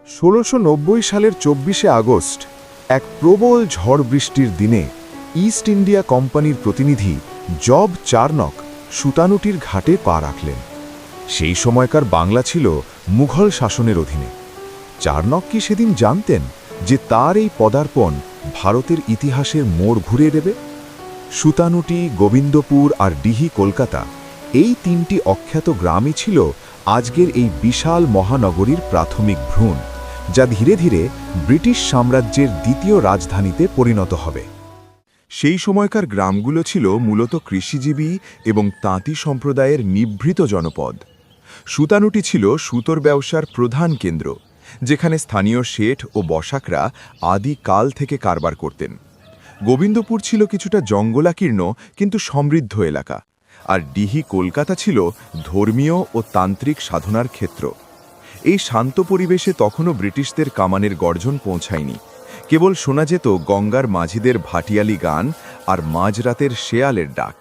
1690 সালের 24শে আগস্ট এক প্রবল ঝড় বৃষ্টির দিনে ইস্ট ইন্ডিয়া কোম্পানির প্রতিনিধি জব চার্নক সুতানুটির ঘাটে পা রাখলেন। সেই সময়কার বাংলা ছিল মুঘল শাসনের অধীনে। চার্নক কি সেদিন জানতেন যে তার এই পদার্পণ ভারতের ইতিহাসের মোড় ঘুরিয়ে দেবে? সুতানুটি, গোবিন্দপুর আর ডিহি কলকাতা, এই তিনটি অখ্যাত গ্রামই ছিল আজকের এই বিশাল মহানগরীর প্রাথমিক ভ্রূণ, যা ধীরে ধীরে ব্রিটিশ সাম্রাজ্যের দ্বিতীয় রাজধানীতে পরিণত হবে। সেই সময়কার গ্রামগুলো ছিল মূলত কৃষিজীবী এবং তাঁতি সম্প্রদায়ের নিভৃত জনপদ। সুতানুটি ছিল সুতোর ব্যবসার প্রধান কেন্দ্র, যেখানে স্থানীয় শেঠ ও বসাকরা আদিকাল থেকে কারবার করতেন। গোবিন্দপুর ছিল কিছুটা জঙ্গলাকীর্ণ কিন্তু সমৃদ্ধ এলাকা, আর ডিহি কলকাতা ছিল ধর্মীয় ও তান্ত্রিক সাধনার ক্ষেত্র। এই শান্ত পরিবেশে তখনও ব্রিটিশদের কামানের গর্জন পৌঁছায়নি। কেবল শোনা যেত গঙ্গার মাঝিদের ভাটিয়ালি গান আর মাঝরাতের শেয়ালের ডাক।